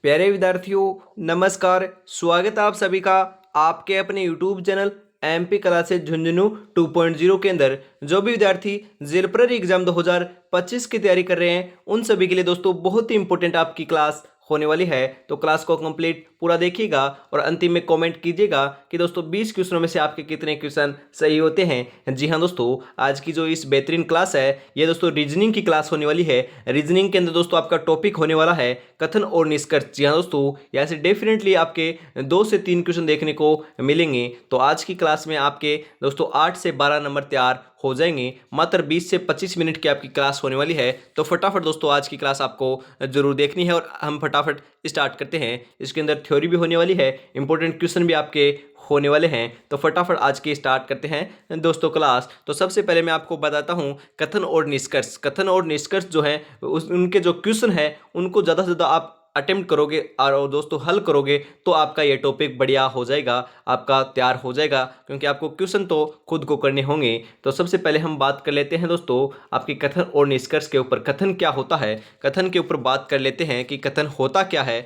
प्यारे विद्यार्थियों, नमस्कार। स्वागत है आप सभी का आपके अपने YouTube channel MP classes Jhunjhunu 2.0 के अंदर। जो भी विद्यार्थी जेलप्ररी एग्जाम 2025 की तैयारी कर रहे हैं उन सभी के लिए दोस्तों बहुत ही इंपॉर्टेंट आपकी क्लास होने वाली है। तो क्लास को कंप्लीट पूरा देखिएगा और अंतिम में कमेंट कीजिएगा कि दोस्तों 20 क्वेश्चनों में से आपके कितने क्वेश्चन सही होते हैं। जी हाँ दोस्तों, आज की जो इस बेहतरीन क्लास है ये दोस्तों रीजनिंग की क्लास होने वाली है। रीजनिंग के अंदर दोस्तों आपका टॉपिक होने वाला है कथन और निष्कर्ष। जी हाँ दोस्तों, यहाँ से डेफिनेटली आपके 2 से 3 क्वेश्चन देखने को मिलेंगे। तो आज की क्लास में आपके दोस्तों 8 से 12 नंबर तैयार हो जाएंगे। मात्र 20 से 25 मिनट की आपकी क्लास होने वाली है। तो फटाफट दोस्तों आज की क्लास आपको जरूर देखनी है और हम फटाफट स्टार्ट करते हैं। इसके अंदर थ्योरी भी होने वाली है, इंपॉर्टेंट क्वेश्चन भी आपके होने वाले हैं। तो फटाफट आज की स्टार्ट करते हैं दोस्तों क्लास। तो सबसे पहले मैं आपको बताता हूं कथन और निष्कर्ष। कथन और निष्कर्ष जो है उनके जो क्वेश्चन है उनको ज़्यादा से ज़्यादा आप अटेम्प्ट करोगे और दोस्तों हल करोगे तो आपका ये टॉपिक बढ़िया हो जाएगा, आपका तैयार हो जाएगा, क्योंकि आपको क्वेश्चन तो खुद को करने होंगे। तो सबसे पहले हम बात कर लेते हैं दोस्तों आपकी कथन और निष्कर्ष के ऊपर। कथन क्या होता है, कथन के ऊपर बात कर लेते हैं कि कथन होता क्या है।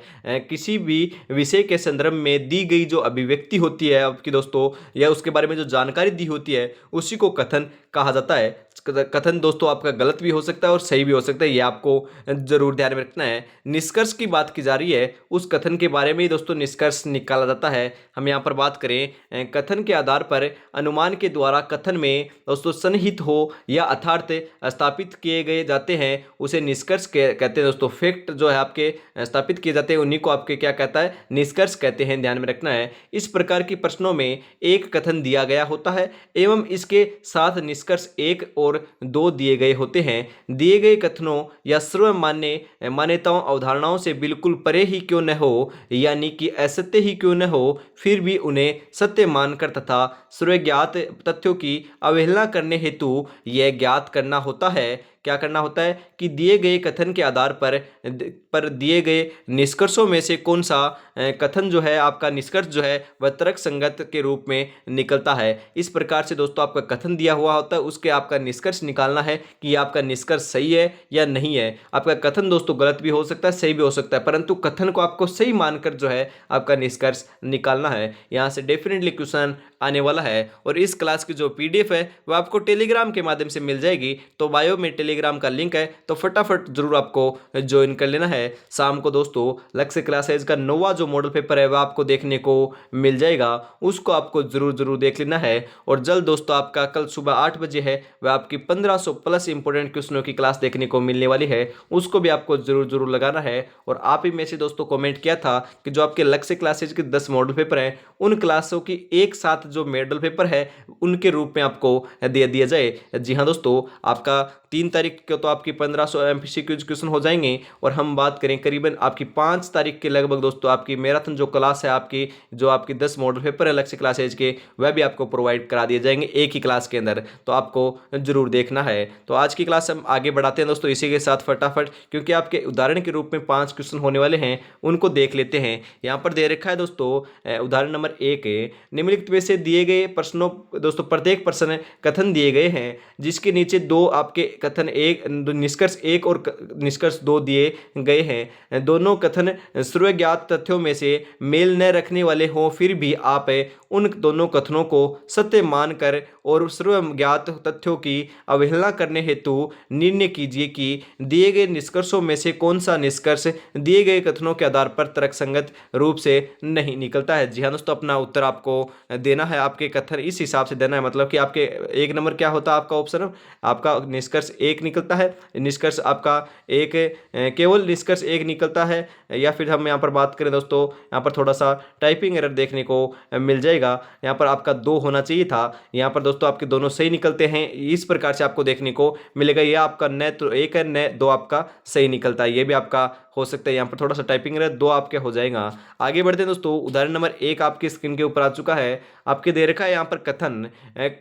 किसी भी विषय के संदर्भ में दी गई जो अभिव्यक्ति होती है आपकी दोस्तों या उसके बारे में जो जानकारी दी होती है उसी को कथन कहा जाता है। कथन दोस्तों आपका गलत भी हो सकता है और सही भी हो सकता है, ये आपको जरूर ध्यान में रखना है। निष्कर्ष की बात की जा रही है, उस कथन के बारे में ही दोस्तों निष्कर्ष निकाला जाता है। हम यहाँ पर बात करें कथन के आधार पर अनुमान के द्वारा कथन में दोस्तों सन्निहित हो या अर्थार्थ स्थापित किए गए जाते हैं उसे निष्कर्ष कहते हैं दोस्तों। फैक्ट जो है आपके स्थापित किए जाते हैं उन्हीं को आपके क्या कहता है, निष्कर्ष कहते हैं, ध्यान में रखना है। इस प्रकार की प्रश्नों में एक कथन दिया गया होता है एवं इसके साथ निष्कर्ष 1 और 2 दिए गए होते हैं। दिए गए कथनों या सर्व मान्य मान्यताओं अवधारणाओं से बिल्कुल परे ही क्यों न हो, यानी कि असत्य ही क्यों न हो, फिर भी उन्हें सत्य मानकर तथा सर्वज्ञात तथ्यों की अवहेलना करने हेतु यह ज्ञात करना होता है। क्या करना होता है कि दिए गए कथन के आधार पर दिए गए निष्कर्षों में से कौन सा कथन जो है आपका निष्कर्ष जो है वह तर्क संगत के रूप में निकलता है। इस प्रकार से दोस्तों आपका कथन दिया हुआ होता है, उसके आपका निष्कर्ष निकालना है कि आपका निष्कर्ष सही है या नहीं है। आपका कथन दोस्तों गलत भी हो सकता है, सही भी हो सकता है, परंतु कथन को आपको सही मानकर जो है आपका निष्कर्ष निकालना है। यहाँ से डेफिनेटली क्वेश्चन आने वाला है। और इस क्लास की जो पीडीएफ है वो आपको टेलीग्राम के माध्यम से मिल जाएगी। तो बायो में टेलीग्राम का लिंक है, तो फटाफट जरूर आपको ज्वाइन कर लेना है। शाम को दोस्तों लक्ष्य क्लासेज का 9वां जो मॉडल पेपर है वह आपको देखने को मिल जाएगा, उसको आपको जरूर देख लेना है। और जल्द दोस्तों आपका कल सुबह 8 बजे है वह आपकी 1500 प्लस इंपोर्टेंट क्वेश्चनों की क्लास देखने को मिलने वाली है, उसको भी आपको जरूर लगाना है। और आप ही में से दोस्तों कमेंट किया था कि जो आपके लक्ष्य क्लासेज के 10 मॉडल पेपर हैं उन क्लासों की एक साथ जो मॉडल पेपर है उनके रूप में आपको दे दिया जाए। जी हाँ दोस्तों, आपका 3 तारीख को तो आपकी 1500 एमसीक्यूज क्वेश्चन हो जाएंगे और हम बात करें करीबन आपकी 5 तारीख के लगभग दोस्तों आपकी मैराथन जो क्लास है आपकी जो आपकी 10 मॉडल पेपर है लक्ष्य क्लासेज के वह भी आपको प्रोवाइड करा दिए जाएंगे एक ही क्लास के अंदर, तो आपको जरूर देखना है। तो आज की क्लास हम आगे बढ़ाते हैं दोस्तों इसी के साथ फटाफट, क्योंकि आपके उदाहरण के रूप में 5 क्वेश्चन होने वाले हैं, उनको देख लेते हैं। यहाँ पर दे रखा है दोस्तों उदाहरण नंबर 1 निम्नलिखित में से दिए गए प्रश्नों दोस्तों प्रत्येक प्रश्न कथन दिए गए हैं जिसके नीचे 2 आपके कथन एक निष्कर्ष 1 और निष्कर्ष 2 दिए गए हैं। दोनों कथन सर्वज्ञात तथ्यों में से मेल न रखने वाले हों, फिर भी आप उन दोनों कथनों को सत्य मानकर और सर्वज्ञात तथ्यों की अवहेलना करने हेतु निर्णय कीजिए कि दिए गए निष्कर्षों में से कौन सा निष्कर्ष दिए गए कथनों के आधार पर तर्कसंगत रूप से नहीं निकलता है। जी हाँ दोस्तों, अपना उत्तर आपको देना है, आपके कथन इस हिसाब से देना है। मतलब कि आपके 1 नंबर क्या होता है आपका ऑप्शन, आपका निष्कर्ष 1 निकलता है, निष्कर्ष आपका एक केवल निष्कर्ष 1 निकलता है। या फिर हम यहाँ पर बात करें दोस्तों यहाँ पर थोड़ा सा टाइपिंग एरर देखने को मिल जाएगा, यहाँ पर आपका 2 होना चाहिए था, यहाँ पर दोस्तों आपके दोनों सही निकलते हैं। इस प्रकार से आपको देखने को मिलेगा, ये आपका न तो 1 है न 2 आपका सही निकलता है, ये भी आपका हो सकता है। यहाँ पर थोड़ा सा टाइपिंग एरर 2 आपके हो जाएगा। आगे बढ़ते हैं दोस्तों, उदाहरण नंबर 1 आपकी स्क्रीन के ऊपर आ चुका है। आपके दे रखा है यहाँ पर कथन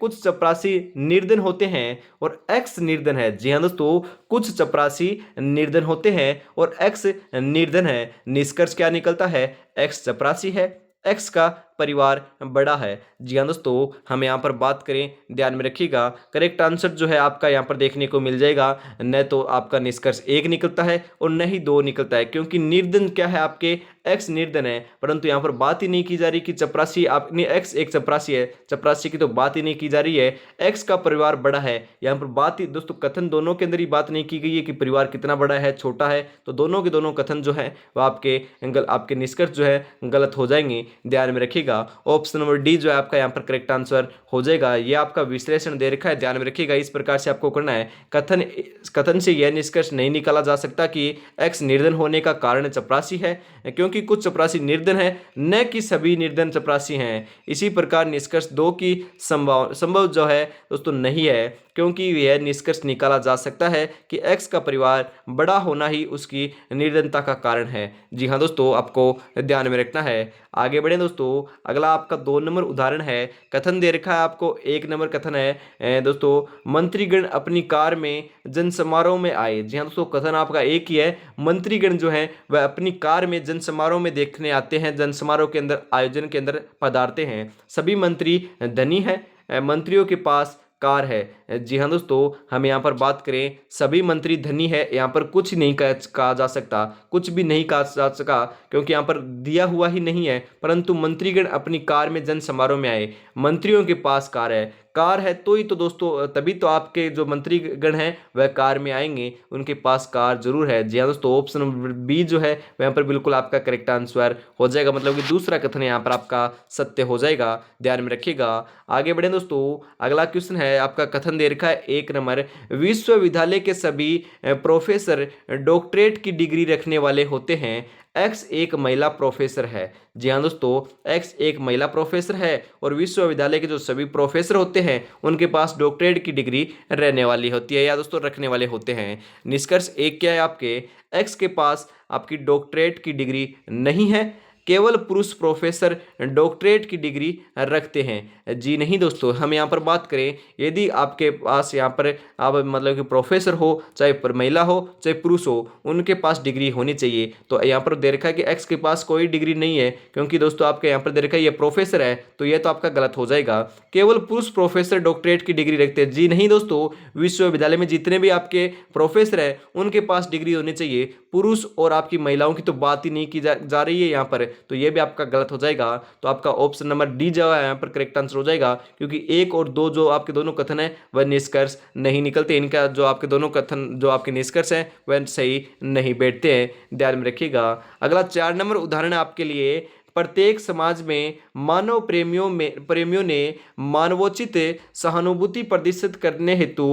कुछ चपरासी निर्धन होते हैं और एक्स निर्धन है। जी हाँ दोस्तों, कुछ चपरासी निर्धन होते हैं और एक्स निर्धन है। निष्कर्ष क्या निकलता है, एक्स चपरासी है, एक्स का परिवार बड़ा है। जी हाँ दोस्तों, हम यहाँ पर बात करें, ध्यान में रखिएगा, करेक्ट आंसर जो है आपका यहाँ पर देखने को मिल जाएगा, न तो आपका निष्कर्ष 1 निकलता है और न ही 2 निकलता है, क्योंकि निर्धन क्या है, आपके एक्स निर्धन है। परंतु यहाँ पर बात ही नहीं की जा रही कि चपरासी, आपने एक्स एक चपरासी है, चपरासी की तो बात ही नहीं की जा रही है, एक्स का परिवार बड़ा है। यहाँ पर बात ही दोस्तों, कथन दोनों के अंदर ही बात नहीं की गई है कि परिवार कितना बड़ा है छोटा है, तो दोनों के दोनों कथन जो है वो आपके निष्कर्ष जो है गलत हो जाएंगे। ध्यान में रखिएगा, ऑप्शन नंबर डी जो है आपका यहाँ पर करेक्ट आंसर हो जाएगा। ये आपका विश्लेषण दे रखा है, ध्यान में रखिएगा, इस प्रकार से आपको करना है। कथन से यह निष्कर्ष नहीं निकाला जा सकता कि एक्स निर्धन होने का कारण चपरासी है, क्योंकि कुछ चपरासी निर्धन है, न कि सभी निर्धन चपरासी हैं। इसी प्रकार निष्कर्ष 2 की संभव जो है दोस्तों नहीं है, क्योंकि यह निष्कर्ष निकाला जा सकता है कि एक्स का परिवार बड़ा होना ही उसकी निर्धनता का कारण है। जी हाँ दोस्तों, आपको ध्यान में रखना है। आगे बढ़े दोस्तों, अगला आपका 2 नंबर उदाहरण है। कथन दे रखा है आपको, 1 नंबर कथन है दोस्तों, मंत्रीगण अपनी कार में जन समारोह में आए। जी हाँ दोस्तों, कथन आपका एक ही है, मंत्रीगण जो है वह अपनी कार में जन समारोह में देखने आते हैं, जन समारोह के अंदर, आयोजन के अंदर पधारते हैं। सभी मंत्री धनी है, मंत्रियों के पास कार है। जी हाँ दोस्तों, हम यहाँ पर बात करें, सभी मंत्री धनी है, यहाँ पर कुछ नहीं कहा जा सकता, कुछ भी नहीं कहा जा सका, क्योंकि यहाँ पर दिया हुआ ही नहीं है। परंतु मंत्रीगण अपनी कार में जन समारोह में आए, मंत्रियों के पास कार है तो ही तो दोस्तों, तभी तो आपके जो मंत्रीगण हैं वह कार में आएंगे, उनके पास कार जरूर है। जी हाँ दोस्तों, ऑप्शन नंबर बी जो है वहाँ पर बिल्कुल आपका करेक्ट आंसर हो जाएगा, मतलब कि दूसरा कथन यहाँ पर आपका सत्य हो जाएगा। ध्यान में रखिएगा। आगे बढ़े दोस्तों, अगला क्वेश्चन है आपका, कथन दे रखा है 1 नंबर, विश्वविद्यालय के सभी प्रोफेसर डॉक्टरेट की डिग्री रखने वाले होते हैं, एक्स एक महिला प्रोफेसर है। जी हाँ दोस्तों, एक्स एक महिला प्रोफेसर है और विश्वविद्यालय के जो सभी प्रोफेसर होते हैं उनके पास डॉक्टरेट की डिग्री रहने वाली होती है, या दोस्तों रखने वाले होते हैं। निष्कर्ष 1 क्या है आपके, एक्स के पास आपकी डॉक्टरेट की डिग्री नहीं है, केवल पुरुष प्रोफेसर डॉक्टरेट की डिग्री रखते हैं। जी नहीं दोस्तों, हम यहाँ पर बात करें, यदि आपके पास यहाँ पर आप मतलब कि प्रोफेसर हो, चाहे महिला हो चाहे पुरुष हो, उनके पास डिग्री होनी चाहिए। तो यहाँ पर दे रखा है कि एक्स के पास कोई डिग्री नहीं है, क्योंकि दोस्तों आपके यहाँ पर दे रखा है ये प्रोफेसर है, तो ये तो आपका गलत हो जाएगा। केवल पुरुष प्रोफेसर डॉक्टरेट की डिग्री रखते हैं। जी नहीं दोस्तों, विश्वविद्यालय में जितने भी आपके प्रोफेसर हैं उनके पास डिग्री होनी चाहिए। पुरुष और आपकी महिलाओं की तो बात ही नहीं की जा रही है यहाँ पर, तो ये भी आपका गलत हो जाएगा। तो आपका ऑप्शन नंबर डी जो है यहाँ पर करेक्ट आंसर हो जाएगा, क्योंकि 1 और 2 जो आपके दोनों कथन है वह निष्कर्ष नहीं निकलते, इनका जो आपके दोनों कथन जो आपके निष्कर्ष हैं वह सही नहीं बैठते हैं। ध्यान में रखिएगा। अगला 4 नंबर उदाहरण है आपके लिए, प्रत्येक समाज में मानव प्रेमियों ने मानवोचित सहानुभूति प्रदर्शित करने हेतु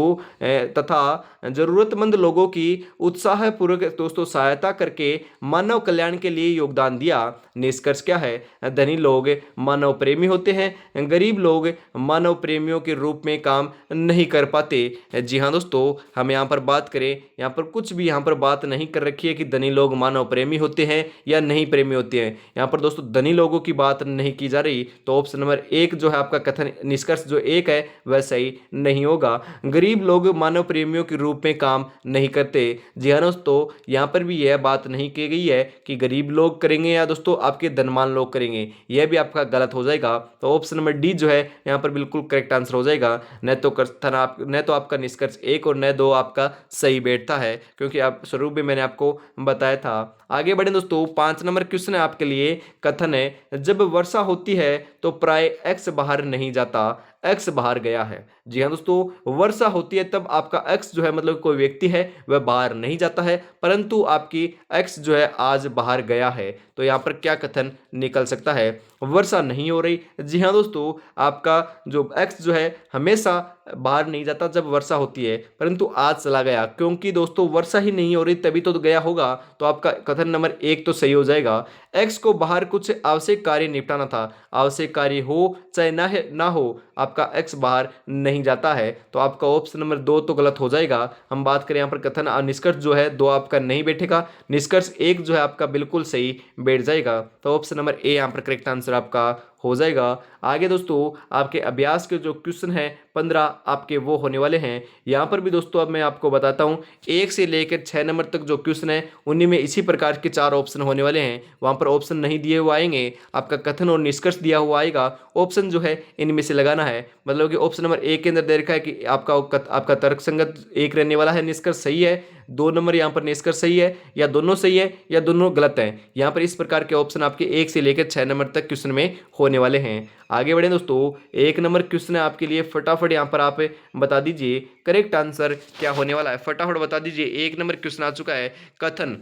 तथा जरूरतमंद लोगों की उत्साहपूर्वक दोस्तों सहायता करके मानव कल्याण के लिए योगदान दिया। निष्कर्ष क्या है, धनी लोग मानव प्रेमी होते हैं, गरीब लोग मानव प्रेमियों के रूप में काम नहीं कर पाते। जी हाँ दोस्तों, हम यहाँ पर बात करें, यहाँ पर कुछ भी यहाँ पर बात नहीं कर रखी है कि धनी लोग मानव प्रेमी होते हैं या नहीं प्रेमी होते हैं। यहाँ पर दोस्तों धनी लोगों की बात नहीं की जा रही, तो ऑप्शन नंबर 1 जो है आपका कथन निष्कर्ष जो 1 है वह सही नहीं होगा। गरीब लोग मानव प्रेमियों के रूप में काम नहीं करते। जी हाँ दोस्तों, यहाँ पर भी यह बात नहीं की गई है कि गरीब लोग करेंगे या दोस्तों आपके धनवान लोग करेंगे, यह भी आपका गलत हो जाएगा। तो ऑप्शन नंबर डी जो है यहाँ पर बिल्कुल करेक्ट आंसर हो जाएगा। न तो आपका निष्कर्ष 1 और न 2 आपका सही बैठता है, क्योंकि आप स्वरूप भी मैंने आपको बताया था। आगे बढ़े दोस्तों, 5 नंबर क्वेश्चन है आपके लिए। कथन है, जब वर्षा होती है तो प्राय एक्स बाहर नहीं जाता, एक्स बाहर गया है। जी हाँ दोस्तों, वर्षा होती है तब आपका एक्स जो है मतलब कोई व्यक्ति है वह बाहर नहीं जाता है, परंतु आपकी एक्स जो है आज बाहर गया है। तो यहाँ पर क्या कथन निकल सकता है, वर्षा नहीं हो रही। जी हाँ दोस्तों, आपका जो एक्स जो है हमेशा बाहर नहीं जाता जब वर्षा होती है, परंतु आज चला गया, क्योंकि दोस्तों वर्षा ही नहीं हो रही तभी तो गया होगा। तो आपका कथन नंबर 1 तो सही हो जाएगा। एक्स को बाहर कुछ आवश्यक कार्य निपटाना था, आवश्यक कार्य हो चाहे ना हो, आपका एक्स बाहर नहीं जाता है। तो आपका ऑप्शन नंबर 2 तो गलत हो जाएगा। हम बात करें यहाँ पर कथन निष्कर्ष जो है 2 आपका नहीं बैठेगा, निष्कर्ष 1 जो है आपका बिल्कुल सही बैठ जाएगा। तो ऑप्शन नंबर ए यहाँ पर करेक्ट आंसर आपका हो जाएगा। आगे दोस्तों आपके अभ्यास के जो क्वेश्चन हैं 15 आपके वो होने वाले हैं। यहाँ पर भी दोस्तों अब मैं आपको बताता हूँ 1 से लेकर 6 नंबर तक जो क्वेश्चन है उन्हीं में इसी प्रकार के 4 ऑप्शन होने वाले हैं। वहाँ पर ऑप्शन नहीं दिए हुए आएंगे, आपका कथन और निष्कर्ष दिया हुआ आएगा। ऑप्शन जो है इनमें से लगाना है। मतलब कि ऑप्शन नंबर 1 के अंदर दे रखा है कि आपका तर्कसंगत 1 रहने वाला है, निष्कर्ष सही है। 2 नंबर यहाँ पर निष्कर्ष सही है, या दोनों सही है या दोनों गलत हैं। यहाँ पर इस प्रकार के ऑप्शन आपके 1 से लेकर 6 नंबर तक क्वेश्चन में होने वाले हैं। आगे बढ़े दोस्तों, 1 नंबर क्वेश्चन है आपके लिए, फटाफट यहाँ पर आप बता दीजिए करेक्ट आंसर क्या होने वाला है। फटाफट बता दीजिए। 1 नंबर क्वेश्चन आ चुका है, कथन।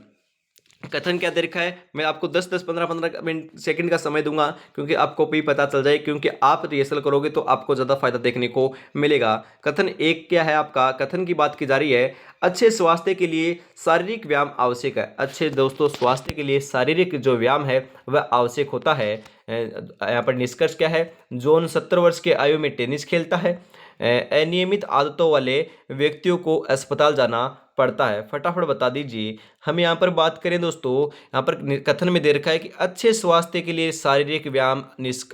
कथन क्या दे रखा है, मैं आपको 10-10 15-15 मिनट सेकंड का समय दूंगा, क्योंकि आपको भी पता चल जाए, क्योंकि आप रिहर्सल करोगे तो आपको ज़्यादा फायदा देखने को मिलेगा। कथन 1 क्या है आपका, कथन की बात की जा रही है, अच्छे स्वास्थ्य के लिए शारीरिक व्यायाम आवश्यक है। अच्छे दोस्तों स्वास्थ्य के लिए शारीरिक जो व्यायाम है वह आवश्यक होता है। यहाँ पर निष्कर्ष क्या है, जॉन 70 वर्ष के आयु में टेनिस खेलता है। अनियमित आदतों वाले व्यक्तियों को अस्पताल जाना पड़ता है। फटाफट बता दीजिए। हम यहाँ पर बात करें दोस्तों, यहाँ पर कथन में दे रखा है कि अच्छे स्वास्थ्य के लिए शारीरिक व्यायाम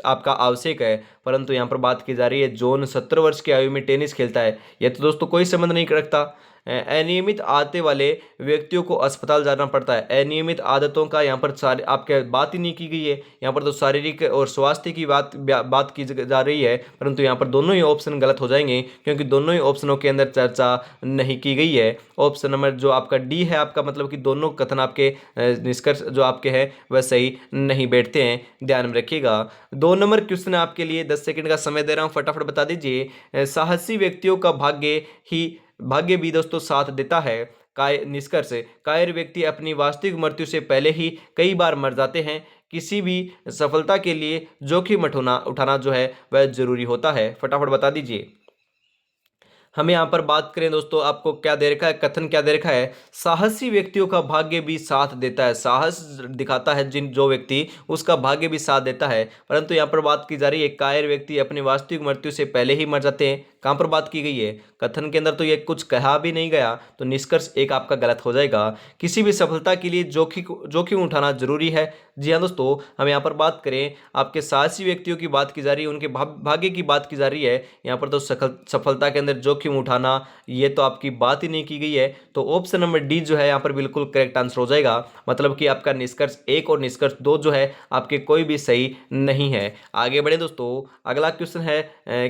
आपका आवश्यक है, परंतु यहाँ पर बात की जा रही है जॉन 70 वर्ष की आयु में टेनिस खेलता है। यह तो दोस्तों कोई संबंध नहीं रखता। अनियमित आदतें वाले व्यक्तियों को अस्पताल जाना पड़ता है। अनियमित आदतों का यहाँ पर सारे आपके बात ही नहीं की गई है। यहाँ पर तो शारीरिक और स्वास्थ्य की बात की जा रही है, परंतु यहाँ पर दोनों ही ऑप्शन गलत हो जाएंगे, क्योंकि दोनों ही ऑप्शनों के अंदर चर्चा नहीं की गई है। ऑप्शन नंबर जो आपका डी है आपका, मतलब कि दोनों कथन आपके निष्कर्ष जो आपके हैं वह सही नहीं बैठते हैं, ध्यान में रखिएगा। 2 नंबर क्वेश्चन आपके लिए 10 सेकंड का समय दे रहा हूँ, फटाफट बता दीजिए। साहसी व्यक्तियों का भाग्य भी दोस्तों साथ देता है। निष्कर्ष, कायर व्यक्ति अपनी वास्तविक मृत्यु से पहले ही कई बार मर जाते हैं। किसी भी सफलता के लिए जोखिम उठाना जो है वह जरूरी होता है। फटाफट बता दीजिए। हमें यहाँ पर बात करें दोस्तों, आपको क्या दे रखा है, कथन क्या दे रखा है, साहसी व्यक्तियों का भाग्य भी साथ देता है। साहस दिखाता है जो व्यक्ति, उसका भाग्य भी साथ देता है। परंतु यहाँ पर बात की जा रही है कायर व्यक्ति अपनी वास्तविक मृत्यु से पहले ही मर जाते हैं। कहाँ पर बात की गई है, कथन के अंदर तो ये कुछ कहा भी नहीं गया, तो निष्कर्ष 1 आपका गलत हो जाएगा। किसी भी सफलता के लिए जोखिम उठाना जरूरी है। जी हाँ दोस्तों, हम यहाँ पर बात करें आपके साहसी व्यक्तियों की बात की जा रही है, उनके भाग्य की बात की जा रही है। यहाँ पर तो सफलता के अंदर जोखिम उठाना ये तो आपकी बात ही नहीं की गई है, तो ऑप्शन नंबर डी जो है यहाँ पर बिल्कुल करेक्ट आंसर हो जाएगा। मतलब कि आपका निष्कर्ष 1 और निष्कर्ष 2 जो है आपके कोई भी सही नहीं है। आगे बढ़े दोस्तों, अगला क्वेश्चन है,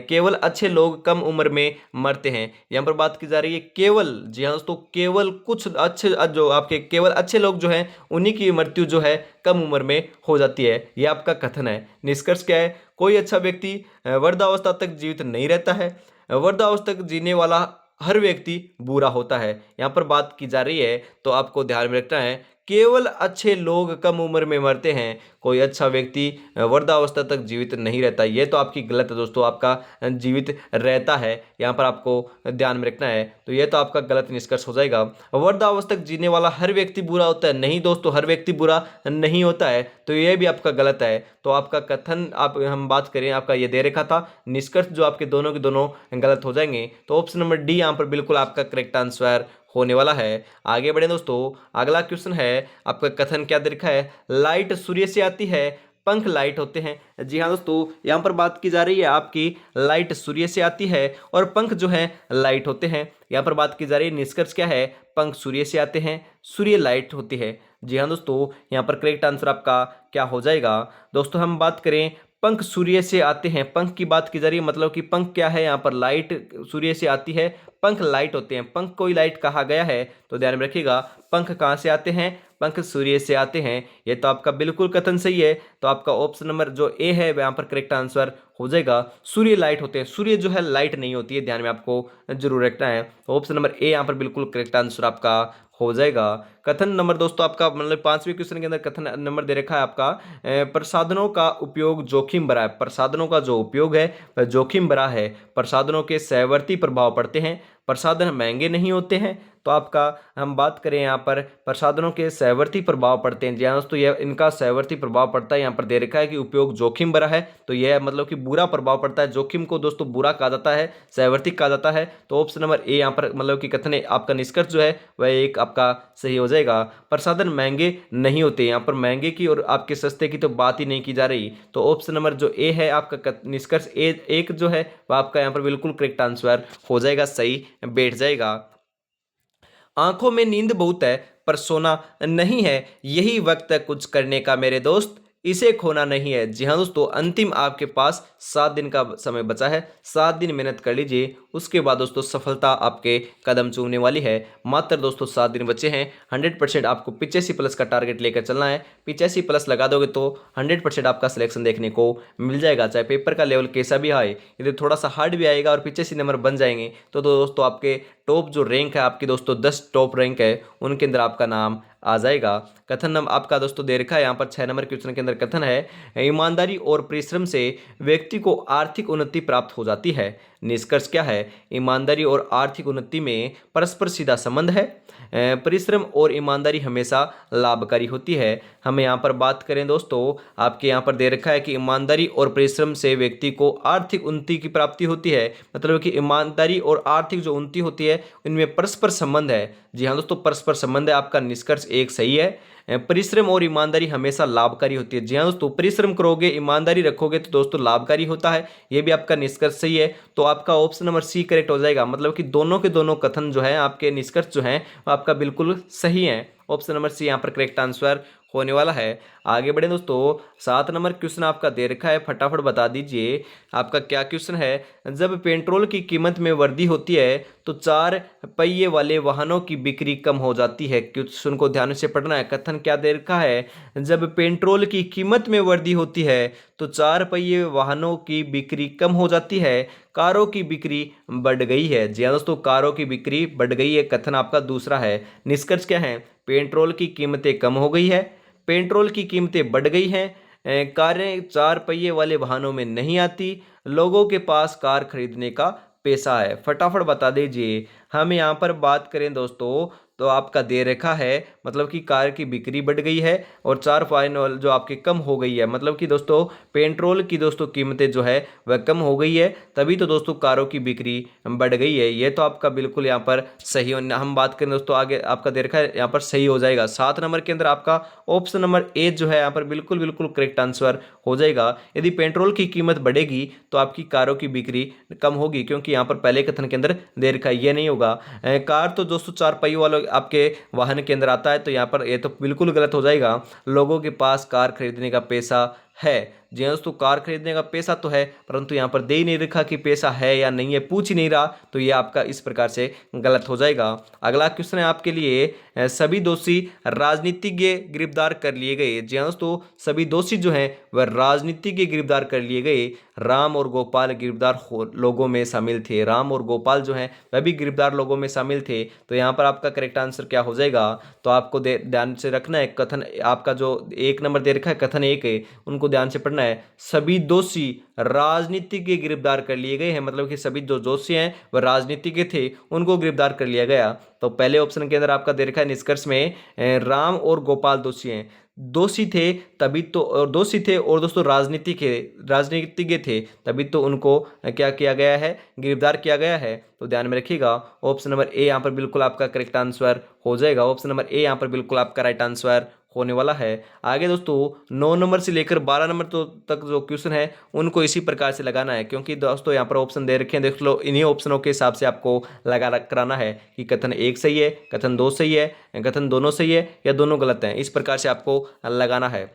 केवल अच्छे लोग कम उम्र में मरते हैं। यहाँ पर बात की जा रही है केवल, जी हाँ दोस्तों, केवल कुछ अच्छे जो आपके केवल अच्छे लोग जो हैं उन्हीं की मृत्यु जो है कम उम्र में हो जाती है। यह आपका कथन है। निष्कर्ष क्या है, कोई अच्छा व्यक्ति वृद्धावस्था तक जीवित नहीं रहता है। वृद्धावस्था तक जीने वाला हर व्यक्ति बुरा होता है। यहाँ पर बात की जा रही है, तो आपको ध्यान में रखना है केवल अच्छे लोग कम उम्र में मरते हैं, कोई अच्छा व्यक्ति वृद्धावस्था तक जीवित नहीं रहता। ये तो आपकी गलत है दोस्तों, आपका जीवित रहता है, यहाँ पर आपको ध्यान में रखना है। तो ये तो आपका गलत निष्कर्ष हो जाएगा। वृद्धावस्था तक जीने वाला हर व्यक्ति बुरा होता है, नहीं दोस्तों, हर व्यक्ति बुरा नहीं होता है, तो ये भी आपका गलत है। तो आपका कथन हम बात करें, आपका ये दे रखा था, निष्कर्ष जो आपके दोनों के दोनों गलत हो जाएंगे। तो ऑप्शन नंबर डी यहाँ पर बिल्कुल आपका करेक्ट आंसर होने वाला है। आगे बढ़े दोस्तों, अगला क्वेश्चन है, आपका कथन क्या दे रखा है, लाइट सूर्य से आती है, पंख लाइट होते हैं। जी हाँ दोस्तों, यहाँ पर बात की जा रही है आपकी लाइट सूर्य से आती है और पंख जो है लाइट होते हैं। यहाँ पर बात की जा रही है, निष्कर्ष क्या है, पंख सूर्य से आते हैं, सूर्य लाइट होती है। जी हाँ दोस्तों, यहाँ पर करेक्ट आंसर आपका क्या हो जाएगा। दोस्तों हम बात करें, पंख सूर्य से आते हैं, पंख की बात की जा रही है, मतलब कि पंख क्या है, यहाँ पर लाइट सूर्य से आती है, पंख लाइट होते हैं। पंख कोई लाइट कहा गया है, तो ध्यान में रखिएगा, पंख कहाँ से आते हैं, पंख सूर्य से आते हैं। ये तो आपका बिल्कुल कथन सही है। तो आपका ऑप्शन नंबर जो ए है यहाँ पर करेक्ट आंसर हो जाएगा। सूर्य लाइट होते हैं, सूर्य जो है लाइट नहीं होती है, ध्यान में आपको जरूर रखना है। ऑप्शन नंबर ए यहाँ पर बिल्कुल करेक्ट आंसर आपका हो जाएगा। कथन नंबर दोस्तों आपका, मतलब 5वें क्वेश्चन के अंदर कथन नंबर दे रखा है आपका, प्रसाधनों का उपयोग जोखिम भरा है। प्रसाधनों का जो उपयोग है वह जोखिम भरा है। प्रसाधनों के सहवर्ती प्रभाव पड़ते हैं, प्रसाधन महंगे नहीं होते हैं। तो तो आपका हम बात करें यहाँ पर प्रसाधनों के सहवर्ती प्रभाव पड़ते हैं। जी हाँ दोस्तों, यह इनका सहवर्ती प्रभाव पड़ता है। यहाँ पर दे रखा है कि उपयोग जोखिम भरा है, तो यह मतलब कि बुरा प्रभाव पड़ता है। जोखिम को दोस्तों बुरा कहा जाता है, सहवर्ती कहा जाता है। तो ऑप्शन नंबर ए यहाँ पर मतलब कि कथन है, आपका निष्कर्ष जो है वह एक आपका सही हो जाएगा। प्रसाधन महंगे नहीं होते, यहाँ पर महंगे की और आपके सस्ते की तो बात ही नहीं की जा रही। तो ऑप्शन नंबर जो ए है आपका निष्कर्ष ए एक जो है वह आपका यहाँ पर बिल्कुल करेक्ट आंसर हो जाएगा, सही बैठ जाएगा। आंखों में नींद बहुत है पर सोना नहीं है, यही वक्त है कुछ करने का मेरे दोस्त, इसे खोना नहीं है। जी हाँ दोस्तों, अंतिम आपके पास 7 दिन का समय बचा है। 7 दिन मेहनत कर लीजिए, उसके बाद दोस्तों सफलता आपके कदम चूमने वाली है। मात्र दोस्तों 7 दिन बचे हैं। 100% आपको 85+ का टारगेट लेकर चलना है। 85+ लगा दोगे तो 100% आपका सिलेक्शन देखने को मिल जाएगा। चाहे पेपर का लेवल कैसा भी आए, यदि थोड़ा सा हार्ड भी आएगा और 85 नंबर बन जाएंगे तो दोस्तों आपके टॉप जो रैंक है आपकी दोस्तों 10 टॉप रैंक है उनके अंदर आपका नाम आ जाएगा। कथन नंबर आपका दोस्तों दे रखा है यहाँ पर 6 नंबर क्वेश्चन के अंदर कथन है, ईमानदारी और परिश्रम से व्यक्ति को आर्थिक उन्नति प्राप्त हो जाती है। निष्कर्ष क्या है? ईमानदारी और आर्थिक उन्नति में परस्पर सीधा संबंध है। परिश्रम और ईमानदारी हमेशा लाभकारी होती है। हमें यहाँ पर बात करें दोस्तों, आपके यहाँ पर दे रखा है कि ईमानदारी और परिश्रम से व्यक्ति को आर्थिक उन्नति की प्राप्ति होती है। मतलब कि ईमानदारी और आर्थिक जो उन्नति होती है इनमें परस्पर संबंध है। जी हाँ दोस्तों, परस्पर संबंध है। आपका निष्कर्ष एक सही है। परिश्रम और ईमानदारी हमेशा लाभकारी होती है। जी हाँ दोस्तों, परिश्रम करोगे, ईमानदारी रखोगे तो दोस्तों लाभकारी होता है। ये भी आपका निष्कर्ष सही है। तो आपका ऑप्शन नंबर सी करेक्ट हो जाएगा। मतलब कि दोनों के दोनों कथन जो है आपके निष्कर्ष जो हैं वो आपका बिल्कुल सही है। ऑप्शन नंबर सी यहाँ पर करेक्ट आंसर होने वाला है। आगे बढ़े दोस्तों, 7 नंबर क्वेश्चन आपका दे रखा है, फटाफट बता दीजिए आपका क्या क्वेश्चन है। जब पेट्रोल की कीमत में वृद्धि होती है तो 4 पहिए वाले वाहनों की बिक्री कम हो जाती है। क्वेश्चन को ध्यान से पढ़ना है। कथन क्या दे रखा है? जब पेट्रोल की कीमत में वृद्धि होती है तो 4 पहिए वाहनों की बिक्री कम हो जाती है, कारों की बिक्री बढ़ गई है। जी हाँ दोस्तों, कारों की बिक्री बढ़ गई है, कथन आपका दूसरा है। निष्कर्ष क्या है? पेट्रोल की कीमतें कम हो गई है, पेट्रोल की कीमतें बढ़ गई हैं, कारें 4 पहिए वाले वाहनों में नहीं आती, लोगों के पास कार खरीदने का पैसा है। फटाफट बता दीजिए। हम यहाँ पर बात करें दोस्तों तो आपका दे रखा है मतलब कि कार की बिक्री बढ़ गई है और 4 फाइनल जो आपकी कम हो गई है। मतलब कि दोस्तों पेट्रोल की दोस्तों कीमतें जो है वह कम हो गई है, तभी तो दोस्तों कारों की बिक्री बढ़ गई है। ये तो आपका बिल्कुल यहाँ पर सही हम बात करें दोस्तों, आगे आपका दे रखा है यहाँ पर सही हो जाएगा। 7 नंबर के अंदर आपका ऑप्शन नंबर ए जो है यहाँ पर बिल्कुल बिल्कुल करेक्ट आंसर हो जाएगा। यदि पेट्रोल की कीमत बढ़ेगी तो आपकी कारों की बिक्री कम होगी, क्योंकि यहाँ पर पहले कथन के अंदर दे रखा है ये नहीं होगा। कार तो दोस्तों 4 पहियों वालों आपके वाहन के अंदर आता है, तो यहाँ पर ये तो बिल्कुल गलत हो जाएगा। लोगों के पास कार खरीदने का पैसा है। जी हाँ दोस्तों, कार खरीदने का पैसा तो है, परंतु यहाँ पर दे ही नहीं रखा कि पैसा है या नहीं है, पूछ ही नहीं रहा, तो ये आपका इस प्रकार से गलत हो जाएगा। अगला क्वेश्चन है आपके लिए, सभी दोषी राजनीतिज्ञ गिरफ्तार कर लिए गए। जी हाँ दोस्तों, सभी दोषी जो हैं वह राजनीतिज्ञ गिरफ्तार कर लिए गए। राम और गोपाल गिरफ्तार लोगों में शामिल थे। राम और गोपाल जो हैं वह भी गिरफ्तार लोगों में शामिल थे। तो यहाँ पर आपका करेक्ट आंसर क्या हो जाएगा? तो आपको ध्यान से रखना है। कथन आपका जो 1 नंबर दे रखा है, कथन 1 है, उनको ध्यान से पढ़ना है। सभी दोषी राजनीतिज्ञ गिरफ्तार कर लिए गए हैं। मतलब कि सभी जो दोषी हैं वह राजनीतिज्ञ थे, उनको गिरफ्तार कर लिया गया। तो पहले ऑप्शन के अंदर आपका दे रखा है निष्कर्ष में राम और गोपाल दोषी हैं। दोषी थे तभी तो, और दोषी थे और दोस्तों राजनीतिज्ञ थे, तभी तो उनको क्या किया गया है? गिरफ्तार किया गया है। तो ध्यान में रखिएगा, ऑप्शन नंबर ए यहाँ पर बिल्कुल आपका करेक्ट आंसर हो जाएगा। ऑप्शन नंबर ए यहाँ पर बिल्कुल आपका राइट आंसर होने वाला है। आगे दोस्तों 9 नंबर से लेकर 12 नंबर तक जो क्वेश्चन है उनको इसी प्रकार से लगाना है, क्योंकि दोस्तों यहाँ पर ऑप्शन दे रखे हैं, देख लो, इन्हीं ऑप्शनों के हिसाब से आपको लगा कराना है कि कथन 1 सही है, कथन 2 सही है, कथन दोनों सही है या दोनों गलत हैं। इस प्रकार से आपको लगाना है।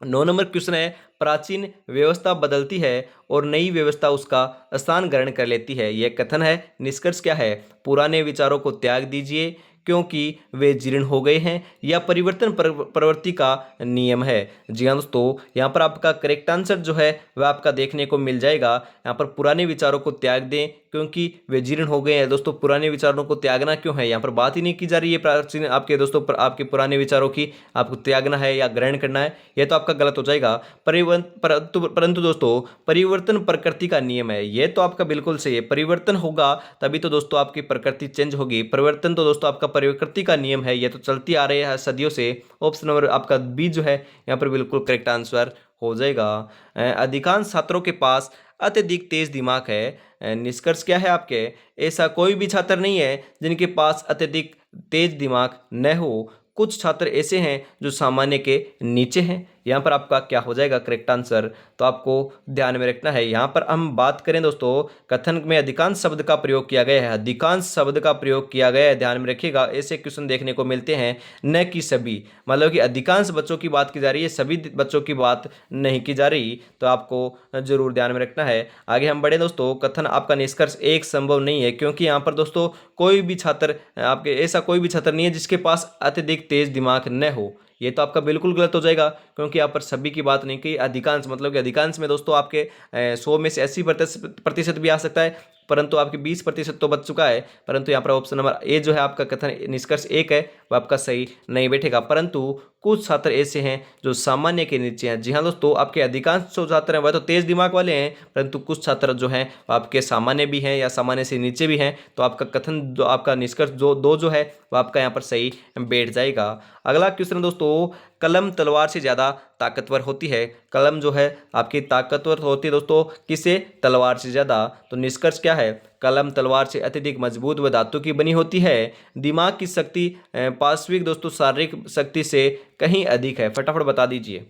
9 नंबर क्वेश्चन है, प्राचीन व्यवस्था बदलती है और नई व्यवस्था उसका स्थान ग्रहण कर लेती है। यह कथन है। निष्कर्ष क्या है? पुराने विचारों को त्याग दीजिए क्योंकि वे जीर्ण हो गए हैं, या परिवर्तन प्रवृत्ति का नियम है। जी हाँ दोस्तों, यहाँ पर आपका करेक्ट आंसर जो है वह आपका देखने को मिल जाएगा। यहाँ पर पुराने विचारों को त्याग दें क्योंकि वे जीर्ण हो गए हैं। दोस्तों पुराने विचारों को त्यागना क्यों है, यहाँ पर बात ही नहीं की जा रही है प्राचीन आपके दोस्तों आपके पुराने विचारों की आपको त्यागना है या ग्रहण करना है, यह तो आपका गलत हो जाएगा। परंतु दोस्तों परिवर्तन प्रकृति का नियम है, यह तो आपका बिल्कुल सही है। परिवर्तन होगा तभी तो दोस्तों आपकी प्रकृति चेंज होगी। परिवर्तन तो दोस्तों आपका प्रकृति का नियम है, यह तो चलती आ रही है सदियों से। ऑप्शन नंबर आपका बी जो है यहाँ पर बिल्कुल करेक्ट आंसर हो जाएगा। अधिकांश छात्रों के पास अत्यधिक तेज दिमाग है। निष्कर्ष क्या है आपके, ऐसा कोई भी छात्र नहीं है जिनके पास अत्यधिक तेज दिमाग न हो। कुछ छात्र ऐसे हैं जो सामान्य के नीचे हैं। यहाँ पर आपका क्या हो जाएगा करेक्ट आंसर, तो आपको ध्यान में रखना है। यहाँ पर हम बात करें दोस्तों, कथन में अधिकांश शब्द का प्रयोग किया गया है, अधिकांश शब्द का प्रयोग किया गया है, ध्यान में रखिएगा। ऐसे क्वेश्चन देखने को मिलते हैं, न कि सभी, मतलब कि अधिकांश बच्चों की बात की जा रही है, सभी बच्चों की बात नहीं की जा रही, तो आपको जरूर ध्यान में रखना है। आगे हम बढ़े दोस्तों, कथन आपका निष्कर्ष एक संभव नहीं है, क्योंकि यहाँ पर दोस्तों कोई भी छात्र आपके ऐसा कोई भी छात्र नहीं है जिसके पास अत्यधिक तेज दिमाग न हो। ये तो आपका बिल्कुल गलत हो जाएगा, क्योंकि यहाँ पर सभी की बात नहीं की, अधिकांश मतलब कि अधिकांश में दोस्तों आपके 100 में से 80% भी आ सकता है, परंतु आपके 20% तो बच चुका है। परंतु यहाँ पर ऑप्शन नंबर ए जो है आपका कथन निष्कर्ष एक है, वह आपका सही नहीं बैठेगा। परंतु कुछ छात्र ऐसे हैं जो सामान्य के नीचे हैं। जी हाँ दोस्तों, आपके अधिकांश जो छात्र हैं वह तो तेज दिमाग वाले हैं, परंतु कुछ छात्र जो हैं वह आपके सामान्य भी हैं या सामान्य से नीचे भी हैं। तो आपका कथन जो आपका निष्कर्ष जो दो जो है वह आपका यहाँ पर सही बैठ जाएगा। अगला क्वेश्चन दोस्तों, कलम तलवार से ज़्यादा ताकतवर होती है। कलम जो है आपकी ताकतवर होती है दोस्तों किसे, तलवार से ज़्यादा। तो निष्कर्ष क्या है, कलम तलवार से अत्यधिक मजबूत व धातु की बनी होती है। दिमाग की शक्ति पार्श्विक दोस्तों शारीरिक शक्ति से कहीं अधिक है। फटाफट बता दीजिए।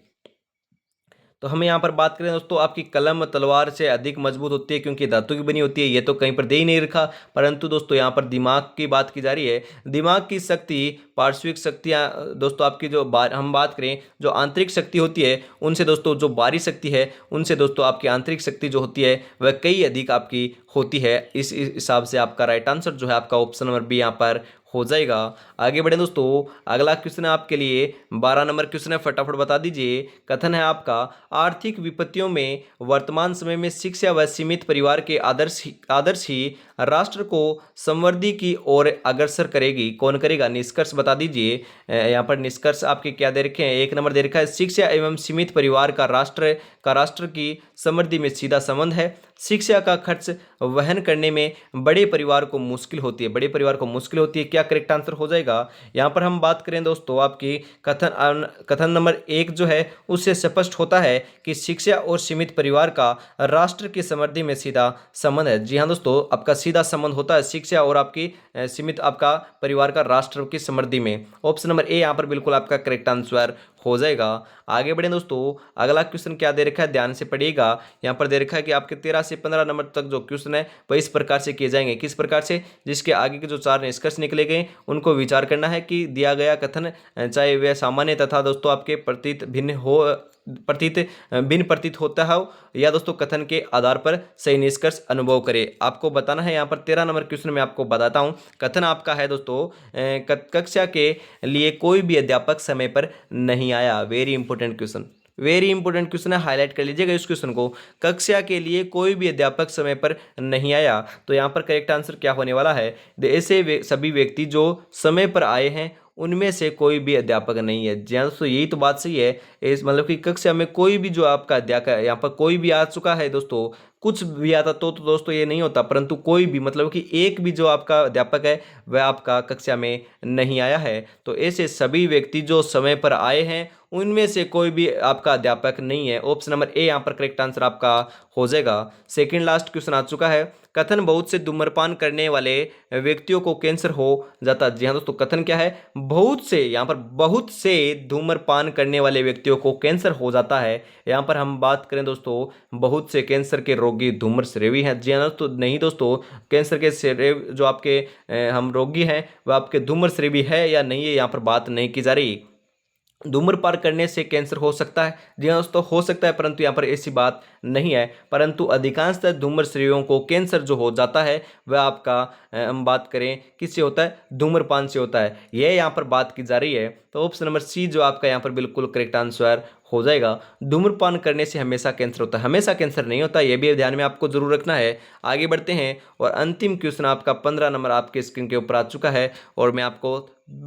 तो हमें यहाँ पर बात करें दोस्तों, आपकी कलम तलवार से अधिक मजबूत होती है क्योंकि धातु की बनी होती है, ये तो कहीं पर दे ही नहीं रखा। परंतु दोस्तों यहाँ पर दिमाग की बात की जा रही है। दिमाग की शक्ति पार्श्विक शक्तियाँ दोस्तों आपकी जो हम बात करें जो आंतरिक शक्ति होती है उनसे दोस्तों, जो बाहरी शक्ति है उनसे दोस्तों आपकी आंतरिक शक्ति जो होती है वह कई अधिक आपकी होती है। इस हिसाब से आपका राइट आंसर जो है आपका ऑप्शन नंबर बी यहाँ पर हो जाएगा। आगे बढ़े दोस्तों, अगला क्वेश्चन है आपके लिए 12 नंबर क्वेश्चन है, फटाफट बता दीजिए। कथन है आपका, आर्थिक विपत्तियों में वर्तमान समय में शिक्षा व सीमित परिवार के आदर्श ही राष्ट्र को समृद्धि की ओर अग्रसर करेगी। कौन करेगा, निष्कर्ष बता दीजिए। यहाँ पर निष्कर्ष आपके क्या दे रखे हैं, एक नंबर दे रखा है, शिक्षा एवं सीमित परिवार का राष्ट्र की समृद्धि में सीधा संबंध है। शिक्षा का खर्च वहन करने में बड़े परिवार को मुश्किल होती है, बड़े परिवार को मुश्किल होती है। क्या करेक्ट आंसर हो जाएगा। यहाँ पर हम बात करें दोस्तों, आपकी कथन नंबर एक जो है उससे स्पष्ट होता है कि शिक्षा और सीमित परिवार का राष्ट्र की समृद्धि में सीधा संबंध है। जी हाँ दोस्तों, आपका सीधा संबंध होता है शिक्षा और आपकी सीमित आपका परिवार का राष्ट्र की समृद्धि में। ऑप्शन नंबर ए यहाँ पर बिल्कुल आपका करेक्ट आंसर हो जाएगा। आगे बढ़े दोस्तों, अगला क्वेश्चन क्या दे रखा है, ध्यान से पढ़िएगा। यहाँ पर दे रखा है कि आपके 13 से 15 नंबर तक जो क्वेश्चन है वह इस प्रकार से किए जाएंगे। किस प्रकार से, जिसके आगे के जो 4 निष्कर्ष निकले गए उनको विचार करना है कि दिया गया कथन चाहे वह सामान्य तथा दोस्तों आपके भिन्न प्रतीत होता है या दोस्तों कथन के आधार पर सही निष्कर्ष अनुभव करे। आपको बताना है। यहाँ पर 13 नंबर क्वेश्चन में आपको बताता हूँ। कथन आपका है दोस्तों, कक्षा के लिए कोई भी अध्यापक समय पर नहीं आया। Very important question, very important question है, हाईलाइट कर लीजिएगा इस क्वेश्चन को। कक्षा के लिए कोई भी अध्यापक समय पर नहीं आया, तो यहाँ पर करेक्ट आंसर क्या होने वाला है, ऐसे सभी व्यक्ति जो समय पर आए हैं उनमें से कोई भी अध्यापक नहीं है। जी हाँ दोस्तों, यही तो बात सही है। इस मतलब कि कक्षा में कोई भी जो आपका अध्यापक है, यहाँ पर कोई भी आ चुका है दोस्तों, कुछ भी आता तो दोस्तों ये नहीं होता, परंतु कोई भी मतलब कि एक भी जो आपका अध्यापक है वह आपका कक्षा में नहीं आया है। तो ऐसे सभी व्यक्ति जो समय पर आए हैं उनमें से कोई भी आपका अध्यापक नहीं है। ऑप्शन नंबर ए यहाँ पर करेक्ट आंसर आपका हो जाएगा। सेकंड लास्ट क्वेश्चन आ चुका है। कथन, बहुत से धूम्रपान करने वाले व्यक्तियों को कैंसर हो जाता है। जी हाँ दोस्तों, कथन क्या है, बहुत से, यहाँ पर बहुत से धूम्रपान करने वाले व्यक्तियों को कैंसर हो जाता है। यहाँ पर हम बात करें दोस्तों, बहुत से कैंसर के रोगी धूम्र सेवी हैं। जी हाँ दोस्तों, नहीं दोस्तों, कैंसर के सेव जो आपके हम रोगी हैं वह आपके धूम्र सेवी है या नहीं है, यहाँ पर बात नहीं की जा रही। धूम्रपान करने से कैंसर हो सकता है, जी हाँ दोस्तों हो सकता है, परंतु यहाँ पर ऐसी बात नहीं है। परंतु अधिकांशतः धूम्र सेवियों को कैंसर जो हो जाता है वह आपका हम बात करें किससे होता है, धूम्रपान से होता है, यह यहाँ पर बात की जा रही है। तो ऑप्शन नंबर सी जो आपका यहाँ पर बिल्कुल करेक्ट आंसर हो जाएगा। धूम्रपान करने से हमेशा कैंसर होता है, हमेशा कैंसर नहीं होता, ये भी ध्यान में आपको जरूर रखना है। आगे बढ़ते हैं और अंतिम क्वेश्चन आपका 15 नंबर आपके स्क्रीन के ऊपर आ चुका है और मैं आपको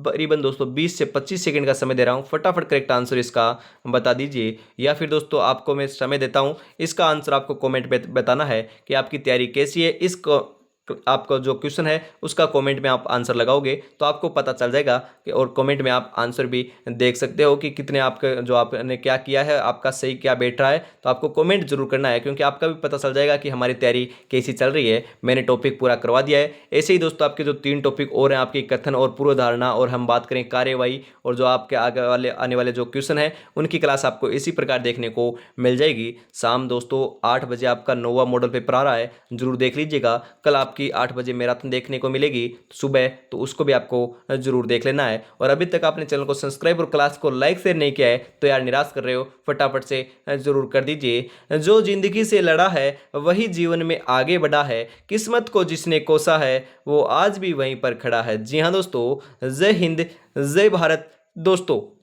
करीबन दोस्तों 20 से 25 सेकंड का समय दे रहा हूं, फटाफट करेक्ट आंसर इसका बता दीजिए, या फिर दोस्तों आपको मैं समय देता हूं, इसका आंसर आपको कमेंट पे बताना है कि आपकी तैयारी कैसी है। इसको आपका जो क्वेश्चन है उसका कमेंट में आप आंसर लगाओगे तो आपको पता चल जाएगा कि, और कमेंट में आप आंसर भी देख सकते हो कि कितने आपके जो आपने क्या किया है, आपका सही क्या बैठ रहा है। तो आपको कमेंट जरूर करना है क्योंकि आपका भी पता चल जाएगा कि हमारी तैयारी कैसी चल रही है। मैंने टॉपिक पूरा करवा दिया है। ऐसे ही दोस्तों आपके जो 3 टॉपिक और हैं, आपकी कथन और पूर्व धारणा, और हम बात करें कार्यवाही, और जो आपके आगे वाले आने वाले जो क्वेश्चन है उनकी क्लास आपको इसी प्रकार देखने को मिल जाएगी। शाम दोस्तों 8 बजे आपका नोवा मॉडल पेपर आ रहा है, जरूर देख लीजिएगा। कल आपकी 8 बजे मैराथन देखने को मिलेगी सुबह, तो उसको भी आपको जरूर देख लेना है। और अभी तक आपने चैनल को सब्सक्राइब और क्लास को लाइक शेयर नहीं किया है तो यार निराश कर रहे हो, फटाफट से जरूर कर दीजिए। जो जिंदगी से लड़ा है वही जीवन में आगे बढ़ा है, किस्मत को जिसने कोसा है वो आज भी वहीं पर खड़ा है। जी हाँ दोस्तों, जय हिंद, जय भारत दोस्तों।